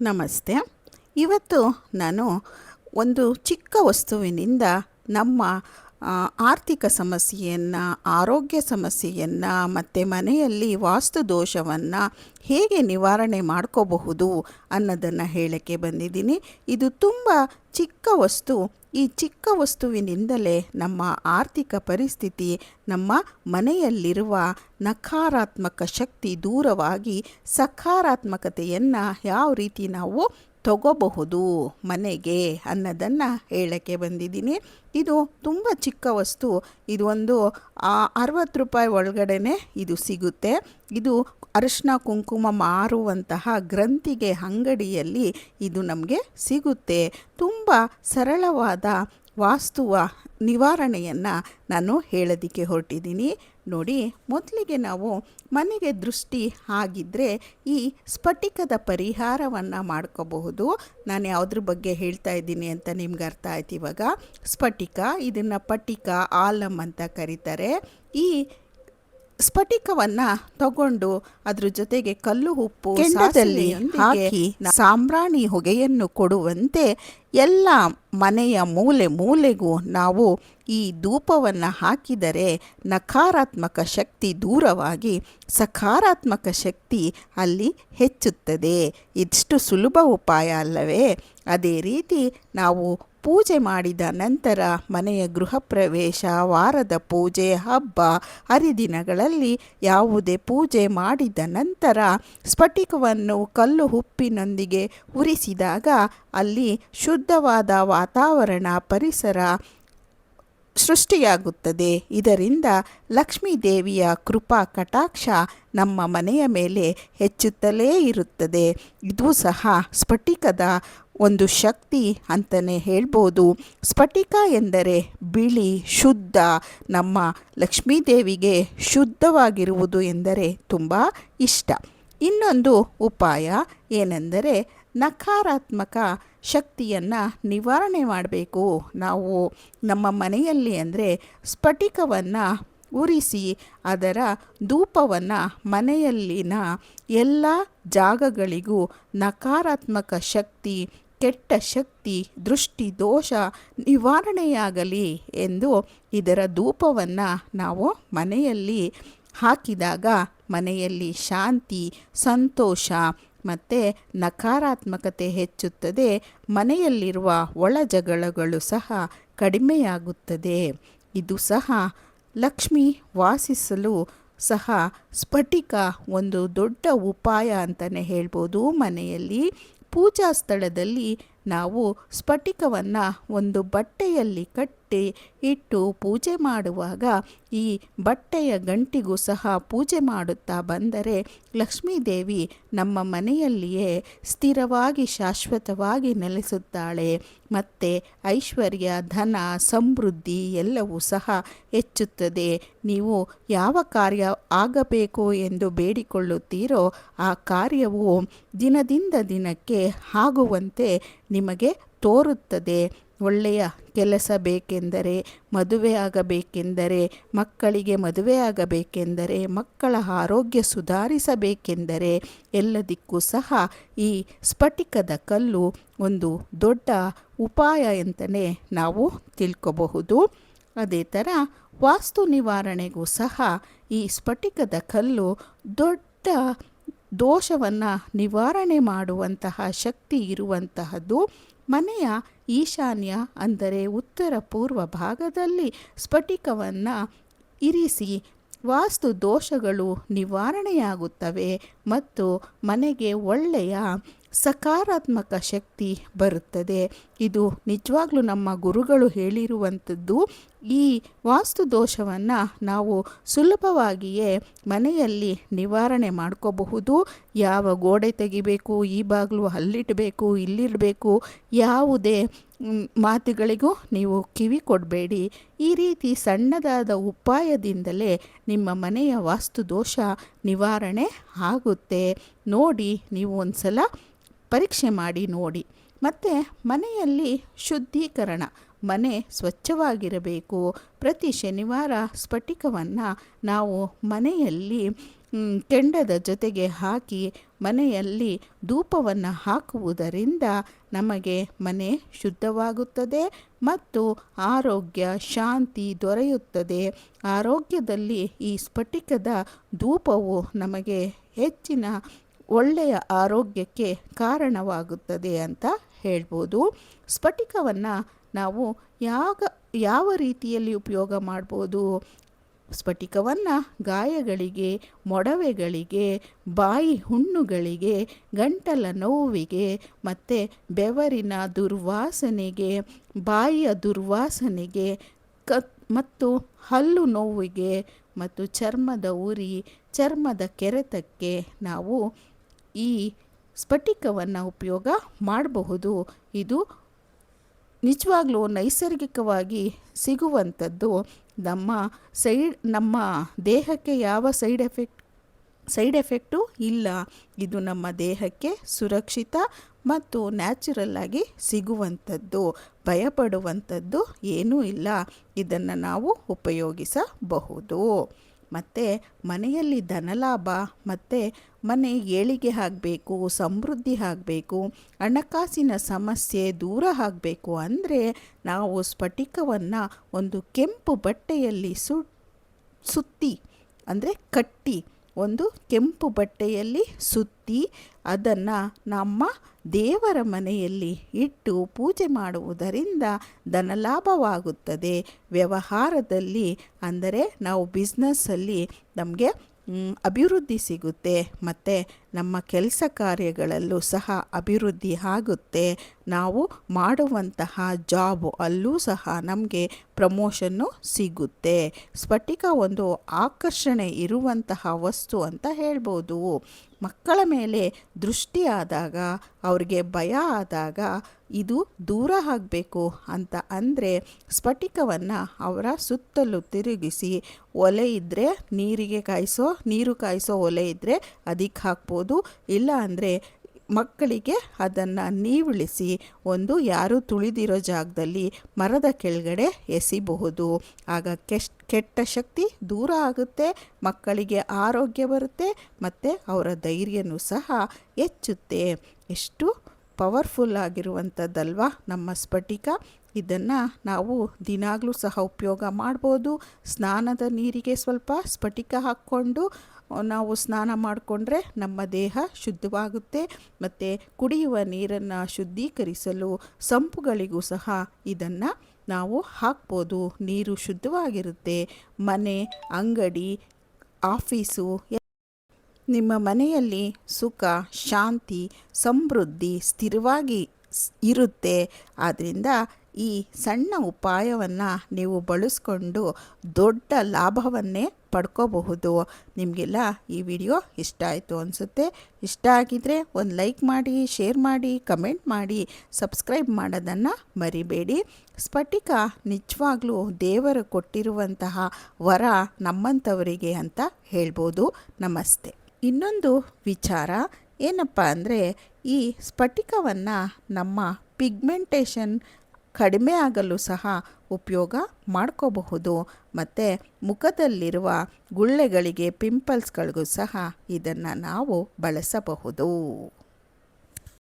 ನಮಸ್ತೆ. ಇವತ್ತು ನಾನು ಒಂದು ಚಿಕ್ಕ ವಸ್ತುವಿನಿಂದ ನಮ್ಮ ಆರ್ಥಿಕ ಸಮಸ್ಯೆಯನ್ನು, ಆರೋಗ್ಯ ಸಮಸ್ಯೆಯನ್ನು ಮತ್ತು ಮನೆಯಲ್ಲಿ ವಾಸ್ತು ದೋಷವನ್ನು ಹೇಗೆ ನಿವಾರಣೆ ಮಾಡ್ಕೋಬಹುದು ಅನ್ನೋದನ್ನು ಹೇಳಕ್ಕೆ ಬಂದಿದ್ದೀನಿ. ಇದು ತುಂಬ ಚಿಕ್ಕ ವಸ್ತು. ಈ ಚಿಕ್ಕ ವಸ್ತುವಿನಿಂದಲೇ ನಮ್ಮ ಆರ್ಥಿಕ ಪರಿಸ್ಥಿತಿ, ನಮ್ಮ ಮನೆಯಲ್ಲಿರುವ ನಕಾರಾತ್ಮಕ ಶಕ್ತಿ ದೂರವಾಗಿ ಸಕಾರಾತ್ಮಕತೆಯನ್ನು ಯಾವ ರೀತಿ ನಾವು ತಗೋಬಹುದು ಮನೆಗೆ ಅನ್ನೋದನ್ನು ಹೇಳಕ್ಕೆ ಬಂದಿದ್ದೀನಿ. ಇದು ತುಂಬ ಚಿಕ್ಕ ವಸ್ತು. ಇದು ಒಂದು 60 ರೂಪಾಯಿ ಒಳಗಡೆ ಇದು ಸಿಗುತ್ತೆ. ಇದು ಅರಿಶಿನ ಕುಂಕುಮ ಮಾರುವಂತಹ ಗ್ರಂಥಿಗೆ ಅಂಗಡಿಯಲ್ಲಿ ಇದು ನಮಗೆ ಸಿಗುತ್ತೆ. ತುಂಬ ಸರಳವಾದ ವಾಸ್ತುವ ನಿವಾರಣೆಯನ್ನು ನಾನು ಹೇಳೋದಕ್ಕೆ ಹೊರಟಿದ್ದೀನಿ. ನೋಡಿ, ಮೊದಲಿಗೆ ನಾವು ಮನೆಗೆ ದೃಷ್ಟಿ ಆಗಿದ್ದರೆ ಈ ಸ್ಫಟಿಕದ ಪರಿಹಾರವನ್ನು ಮಾಡ್ಕೋಬಹುದು. ನಾನು ಯಾವುದ್ರ ಬಗ್ಗೆ ಹೇಳ್ತಾ ಇದ್ದೀನಿ ಅಂತ ನಿಮ್ಗೆ ಅರ್ಥ ಆಯ್ತು ಇವಾಗ. ಸ್ಫಟಿಕ, ಇದನ್ನು ಪಟಿಕ, ಆಲಮ್ ಅಂತ ಕರೀತಾರೆ. ಈ ಸ್ಫಟಿಕವನ್ನು ತಗೊಂಡು ಅದ್ರ ಜೊತೆಗೆ ಕಲ್ಲು ಉಪ್ಪು ಕೆಂಡದಲ್ಲಿ ಹಾಕಿ ಸಾಂಬ್ರಾಣಿ ಹೊಗೆಯನ್ನು ಕೊಡುವಂತೆ ಎಲ್ಲ ಮನೆಯ ಮೂಲೆ ಮೂಲೆಗೂ ನಾವು ಈ ಧೂಪವನ್ನು ಹಾಕಿದರೆ ನಕಾರಾತ್ಮಕ ಶಕ್ತಿ ದೂರವಾಗಿ ಸಕಾರಾತ್ಮಕ ಶಕ್ತಿ ಅಲ್ಲಿ ಹೆಚ್ಚುತ್ತದೆ. ಇಷ್ಟು ಸುಲಭ ಉಪಾಯ ಅಲ್ಲವೇ? ಅದೇ ರೀತಿ ನಾವು ಪೂಜೆ ಮಾಡಿದ ನಂತರ ಮನೆಯ ಗೃಹ ಪ್ರವೇಶ, ವಾರದ ಪೂಜೆ, ಹಬ್ಬ ಹರಿದಿನಗಳಲ್ಲಿ ಯಾವುದೇ ಪೂಜೆ ಮಾಡಿದ ನಂತರ ಸ್ಫಟಿಕವನ್ನು ಕಲ್ಲು ಉಪ್ಪಿನೊಂದಿಗೆ ಉರಿಸಿದಾಗ ಅಲ್ಲಿ ಶುದ್ಧವಾದ ವಾತಾವರಣ, ಪರಿಸರ ಸೃಷ್ಟಿಯಾಗುತ್ತದೆ. ಇದರಿಂದ ಲಕ್ಷ್ಮೀ ದೇವಿಯ ಕೃಪಾ ಕಟಾಕ್ಷ ನಮ್ಮ ಮನೆಯ ಮೇಲೆ ಹೆಚ್ಚುತ್ತಲೇ ಇರುತ್ತದೆ. ಇದು ಸಹ ಸ್ಫಟಿಕದ ಒಂದು ಶಕ್ತಿ ಅಂತಲೇ ಹೇಳ್ಬೋದು. ಸ್ಫಟಿಕ ಎಂದರೆ ಬಿಳಿ, ಶುದ್ಧ. ನಮ್ಮ ಲಕ್ಷ್ಮೀದೇವಿಗೆ ಶುದ್ಧವಾಗಿರುವುದು ಎಂದರೆ ತುಂಬ ಇಷ್ಟ. ಇನ್ನೊಂದು ಉಪಾಯ ಏನೆಂದರೆ ನಕಾರಾತ್ಮಕ ಶಕ್ತಿಯನ್ನು ನಿವಾರಣೆ ಮಾಡಬೇಕು ನಾವು ನಮ್ಮ ಮನೆಯಲ್ಲಿ. ಅಂದರೆ ಸ್ಫಟಿಕವನ್ನು ಉರಿಸಿ ಅದರ ಧೂಪವನ್ನು ಮನೆಯಲ್ಲಿನ ಎಲ್ಲ ಜಾಗಗಳಿಗೂ ನಕಾರಾತ್ಮಕ ಶಕ್ತಿ, ಕೆಟ್ಟ ಶಕ್ತಿ, ದೃಷ್ಟಿ ದೋಷ ನಿವಾರಣೆಯಾಗಲಿ ಎಂದು ಇದರ ಧೂಪವನ್ನು ನಾವು ಮನೆಯಲ್ಲಿ ಹಾಕಿದಾಗ ಮನೆಯಲ್ಲಿ ಶಾಂತಿ, ಸಂತೋಷ ಮತ್ತು ನಕಾರಾತ್ಮಕತೆ ಹೆಚ್ಚುತ್ತದೆ. ಮನೆಯಲ್ಲಿರುವ ಒಳ ಜಗಳಗಳು ಸಹ ಕಡಿಮೆಯಾಗುತ್ತದೆ. ಇದು ಸಹ ಲಕ್ಷ್ಮಿ ವಾಸಿಸಲು ಸಹ ಸ್ಫಟಿಕ ಒಂದು ದೊಡ್ಡ ಉಪಾಯ ಅಂತಲೇ ಹೇಳ್ಬೋದು. ಮನೆಯಲ್ಲಿ ಪೂಜಾ ಸ್ಥಳದಲ್ಲಿ ನಾವು ಸ್ಫಟಿಕವನ್ನು ಒಂದು ಬಟ್ಟೆಯಲ್ಲಿ ಕಟ್ಟಿ ಇಟ್ಟು ಪೂಜೆ ಮಾಡುವಾಗ ಈ ಬಟ್ಟೆಯ ಗಂಟಿಗೂ ಸಹ ಪೂಜೆ ಮಾಡುತ್ತಾ ಬಂದರೆ ಲಕ್ಷ್ಮೀದೇವಿ ನಮ್ಮ ಮನೆಯಲ್ಲಿಯೇ ಸ್ಥಿರವಾಗಿ ಶಾಶ್ವತವಾಗಿ ನೆಲೆಸುತ್ತಾಳೆ. ಮತ್ತು ಐಶ್ವರ್ಯ, ಧನ, ಸಮೃದ್ಧಿ ಎಲ್ಲವೂ ಸಹ ಹೆಚ್ಚುತ್ತದೆ. ನೀವು ಯಾವ ಕಾರ್ಯ ಆಗಬೇಕು ಎಂದು ಬೇಡಿಕೊಳ್ಳುತ್ತೀರೋ ಆ ಕಾರ್ಯವು ದಿನದಿಂದ ದಿನಕ್ಕೆ ಆಗುವಂತೆ ನಿಮಗೆ ತೋರುತ್ತದೆ. ಒಳ್ಳೆಯ ಕೆಲಸ ಬೇಕೆಂದರೆ, ಮದುವೆ ಆಗಬೇಕೆಂದರೆ, ಮಕ್ಕಳಿಗೆ ಮದುವೆ ಆಗಬೇಕೆಂದರೆ, ಮಕ್ಕಳ ಆರೋಗ್ಯ ಸುಧಾರಿಸಬೇಕೆಂದರೆ ಎಲ್ಲದಕ್ಕೂ ಸಹ ಈ ಸ್ಫಟಿಕದ ಕಲ್ಲು ಒಂದು ದೊಡ್ಡ ಉಪಾಯ ಅಂತಲೇ ನಾವು ತಿಳ್ಕೋಬಹುದು. ಅದೇ ಥರ ವಾಸ್ತು ನಿವಾರಣೆಗೂ ಸಹ ಈ ಸ್ಫಟಿಕದ ಕಲ್ಲು ದೊಡ್ಡ ದೋಷವನ್ನು ನಿವಾರಣೆ ಮಾಡುವಂತಹ ಶಕ್ತಿ ಇರುವಂತಹದ್ದು. ಮನೆಯ ಈಶಾನ್ಯ ಅಂದರೆ ಉತ್ತರ ಪೂರ್ವ ಭಾಗದಲ್ಲಿ ಸ್ಫಟಿಕವನ್ನು ಇರಿಸಿ ವಾಸ್ತು ದೋಷಗಳು ನಿವಾರಣೆಯಾಗುತ್ತವೆ ಮತ್ತು ಮನೆಗೆ ಒಳ್ಳೆಯ ಸಕಾರಾತ್ಮಕ ಶಕ್ತಿ ಬರುತ್ತದೆ. ಇದು ನಿಜವಾಗ್ಲೂ ನಮ್ಮ ಗುರುಗಳು ಹೇಳಿರುವಂಥದ್ದು. ಈ ವಾಸ್ತು ದೋಷವನ್ನು ನಾವು ಸುಲಭವಾಗಿಯೇ ಮನೆಯಲ್ಲಿ ನಿವಾರಣೆ ಮಾಡ್ಕೋಬಹುದು. ಯಾವ ಗೋಡೆ ತೆಗಿಬೇಕು, ಈ ಬಾಗಿಲು ಅಲ್ಲಿಡಬೇಕು, ಇಲ್ಲಿಡಬೇಕು, ಯಾವುದೇ ಮಾತುಗಳಿಗೂ ನೀವು ಕಿವಿ ಕೊಡಬೇಡಿ. ಈ ರೀತಿ ಸಣ್ಣದಾದ ಉಪಾಯದಿಂದಲೇ ನಿಮ್ಮ ಮನೆಯ ವಾಸ್ತು ದೋಷ ನಿವಾರಣೆ ಆಗುತ್ತೆ. ನೋಡಿ, ನೀವು ಒಂದು ಸಲ ಪರೀಕ್ಷೆ ಮಾಡಿ ನೋಡಿ. ಮತ್ತು ಮನೆಯಲ್ಲಿ ಶುದ್ಧೀಕರಣ, ಮನೆ ಸ್ವಚ್ಛವಾಗಿರಬೇಕು. ಪ್ರತಿ ಶನಿವಾರ ಸ್ಫಟಿಕವನ್ನು ನಾವು ಮನೆಯಲ್ಲಿ ಕೆಂಡದ ಜೊತೆಗೆ ಹಾಕಿ ಮನೆಯಲ್ಲಿ ಧೂಪವನ್ನು ಹಾಕುವುದರಿಂದ ನಮಗೆ ಮನೆ ಶುದ್ಧವಾಗುತ್ತದೆ ಮತ್ತು ಆರೋಗ್ಯ ಶಾಂತಿ ದೊರೆಯುತ್ತದೆ. ಆರೋಗ್ಯದಲ್ಲಿ ಈ ಸ್ಫಟಿಕದ ಧೂಪವು ನಮಗೆ ಹೆಚ್ಚಿನ ಒಳ್ಳೆಯ ಆರೋಗ್ಯಕ್ಕೆ ಕಾರಣವಾಗುತ್ತದೆ ಅಂತ ಹೇಳ್ಬೋದು. ಸ್ಫಟಿಕವನ್ನು ನಾವು ಯಾವ ರೀತಿಯಲ್ಲಿ ಉಪಯೋಗ ಮಾಡ್ಬೋದು? ಸ್ಫಟಿಕವನ್ನು ಗಾಯಗಳಿಗೆ, ಮೊಡವೆಗಳಿಗೆ, ಬಾಯಿ ಹುಣ್ಣುಗಳಿಗೆ, ಗಂಟಲ ನೋವಿಗೆ ಮತ್ತು ಬೆವರಿನ ದುರ್ವಾಸನೆಗೆ, ಬಾಯಿಯ ದುರ್ವಾಸನೆಗೆ ಮತ್ತು ಹಲ್ಲು ನೋವಿಗೆ ಮತ್ತು ಚರ್ಮದ ಉರಿ, ಚರ್ಮದ ಕೆರೆತಕ್ಕೆ ನಾವು ಈ ಸ್ಫಟಿಕವನ್ನು ಉಪಯೋಗ ಮಾಡಬಹುದು. ಇದು ನಿಜವಾಗ್ಲೂ ನೈಸರ್ಗಿಕವಾಗಿ ಸಿಗುವಂಥದ್ದು. ನಮ್ಮ ದೇಹಕ್ಕೆ ಯಾವ ಸೈಡ್ ಎಫೆಕ್ಟು ಇಲ್ಲ. ಇದು ನಮ್ಮ ದೇಹಕ್ಕೆ ಸುರಕ್ಷಿತ ಮತ್ತು ನ್ಯಾಚುರಲ್ ಆಗಿ ಸಿಗುವಂಥದ್ದು. ಭಯಪಡುವಂಥದ್ದು ಏನೂ ಇಲ್ಲ. ಇದನ್ನು ನಾವು ಉಪಯೋಗಿಸಬಹುದು. ಮತ್ತು ಮನೆಯಲ್ಲಿ ಧನಲಾಭ ಮತ್ತು ಮನೆ ಏಳಿಗೆ ಆಗಬೇಕು, ಸಮೃದ್ಧಿ ಆಗಬೇಕು, ಹಣಕಾಸಿನ ಸಮಸ್ಯೆ ದೂರ ಆಗಬೇಕು ಅಂದರೆ ನಾವು ಸ್ಫಟಿಕವನ್ನು ಒಂದು ಕೆಂಪು ಬಟ್ಟೆಯಲ್ಲಿ ಸುತ್ತಿ ಅಂದರೆ ಕಟ್ಟಿ ಒಂದು ಕೆಂಪು ಬಟ್ಟೆಯಲ್ಲಿ ಸುತ್ತಿ ಅದನ್ನು ನಮ್ಮ ದೇವರ ಮನೆಯಲ್ಲಿ ಇಟ್ಟು ಪೂಜೆ ಮಾಡುವುದರಿಂದ ಧನಲಾಭವಾಗುತ್ತದೆ. ವ್ಯವಹಾರದಲ್ಲಿ ಅಂದರೆ ನಾವು ಬಿಸ್ನೆಸ್ಸಲ್ಲಿ ನಮಗೆ ಅಭಿವೃದ್ಧಿ ಸಿಗುತ್ತೆ ಮತ್ತು ನಮ್ಮ ಕೆಲಸ ಕಾರ್ಯಗಳಲ್ಲೂ ಸಹ ಅಭಿವೃದ್ಧಿ ಆಗುತ್ತೆ. ನಾವು ಮಾಡುವಂತಹ ಜಾಬ್ ಅಲ್ಲೂ ಸಹ ನಮಗೆ ಪ್ರಮೋಷನ್ನು ಸಿಗುತ್ತೆ. ಸ್ಫಟಿಕ ಒಂದು ಆಕರ್ಷಣೆ ಇರುವಂತಹ ವಸ್ತು ಅಂತ ಹೇಳ್ಬೋದು. ಮಕ್ಕಳ ಮೇಲೆ ದೃಷ್ಟಿ ಆದಾಗ, ಅವ್ರಿಗೆ ಭಯ ಆದಾಗ ಇದು ದೂರ ಆಗಬೇಕು ಅಂತ ಅಂದರೆ ಸ್ಫಟಿಕವನ್ನು ಅವರ ಸುತ್ತಲೂ ತಿರುಗಿಸಿ, ಒಲೆ ಇದ್ದರೆ ನೀರು ಕಾಯಿಸೋ ಒಲೆ ಇದ್ದರೆ ಅದಕ್ಕೆ ಹಾಕ್ಬೋದು. ಇಲ್ಲ ಅಂದರೆ ಮಕ್ಕಳಿಗೆ ಅದನ್ನು ನೀವುಳಿಸಿ ಯಾರೂ ತುಳಿದಿರೋ ಜಾಗದಲ್ಲಿ ಮರದ ಕೆಳಗಡೆ ಎಸಿಬಹುದು. ಆಗ ಕೆಟ್ಟ ಶಕ್ತಿ ದೂರ ಆಗುತ್ತೆ, ಮಕ್ಕಳಿಗೆ ಆರೋಗ್ಯ ಬರುತ್ತೆ ಮತ್ತು ಅವರ ಧೈರ್ಯನೂ ಸಹ ಹೆಚ್ಚುತ್ತೆ. ಎಷ್ಟು ಪವರ್ಫುಲ್ ಆಗಿರುವಂಥದ್ದಲ್ವಾ ನಮ್ಮ ಸ್ಫಟಿಕ. ಇದನ್ನು ನಾವು ದಿನಾಗಲೂ ಸಹ ಉಪಯೋಗ ಮಾಡ್ಬೋದು. ಸ್ನಾನದ ನೀರಿಗೆ ಸ್ವಲ್ಪ ಸ್ಫಟಿಕ ಹಾಕ್ಕೊಂಡು ನಾವು ಸ್ನಾನ ಮಾಡಿಕೊಂಡ್ರೆ ನಮ್ಮ ದೇಹ ಶುದ್ಧವಾಗುತ್ತೆ. ಮತ್ತು ಕುಡಿಯುವ ನೀರನ್ನು ಶುದ್ಧೀಕರಿಸಲು ಸಂಪುಗಳಿಗೂ ಸಹ ಇದನ್ನು ನಾವು ಹಾಕ್ಬೋದು. ನೀರು ಶುದ್ಧವಾಗಿರುತ್ತೆ. ಮನೆ, ಅಂಗಡಿ, ಆಫೀಸು, ನಿಮ್ಮ ಮನೆಯಲ್ಲಿ ಸುಖ, ಶಾಂತಿ, ಸಮೃದ್ಧಿ ಸ್ಥಿರವಾಗಿ ಇರುತ್ತೆ. ಆದ್ದರಿಂದ ಈ ಸಣ್ಣ ಉಪಾಯವನ್ನು ನೀವು ಬಳಸ್ಕೊಂಡು ದೊಡ್ಡ ಲಾಭವನ್ನೇ ಪಡ್ಕೋಬಹುದು. ನಿಮಗೆಲ್ಲ ಈ ವಿಡಿಯೋ ಇಷ್ಟ ಆಯಿತು ಅನಿಸುತ್ತೆ. ಇಷ್ಟ ಆಗಿದರೆ ಒಂದು ಲೈಕ್ ಮಾಡಿ, ಶೇರ್ ಮಾಡಿ, ಕಮೆಂಟ್ ಮಾಡಿ, ಸಬ್ಸ್ಕ್ರೈಬ್ ಮಾಡೋದನ್ನು ಮರಿಬೇಡಿ. ಸ್ಫಟಿಕ ನಿಜವಾಗ್ಲೂ ದೇವರು ಕೊಟ್ಟಿರುವಂತಹ ವರ ನಮ್ಮಂಥವರಿಗೆ ಅಂತ ಹೇಳ್ಬೋದು. ನಮಸ್ತೆ. ಇನ್ನೊಂದು ವಿಚಾರ ಏನಪ್ಪ ಅಂದರೆ ಈ ಸ್ಫಟಿಕವನ್ನು ನಮ್ಮ ಪಿಗ್ಮೆಂಟೇಷನ್ ಕಡಿಮೆ ಆಗಲು ಸಹ ಉಪಯೋಗ ಮಾಡ್ಕೋಬಹುದು. ಮತ್ತು ಮುಖದಲ್ಲಿರುವ ಗುಳ್ಳೆಗಳಿಗೆ, ಪಿಂಪಲ್ಸ್ಗಳಿಗೂ ಸಹ ಇದನ್ನು ನಾವು ಬಳಸಬಹುದು.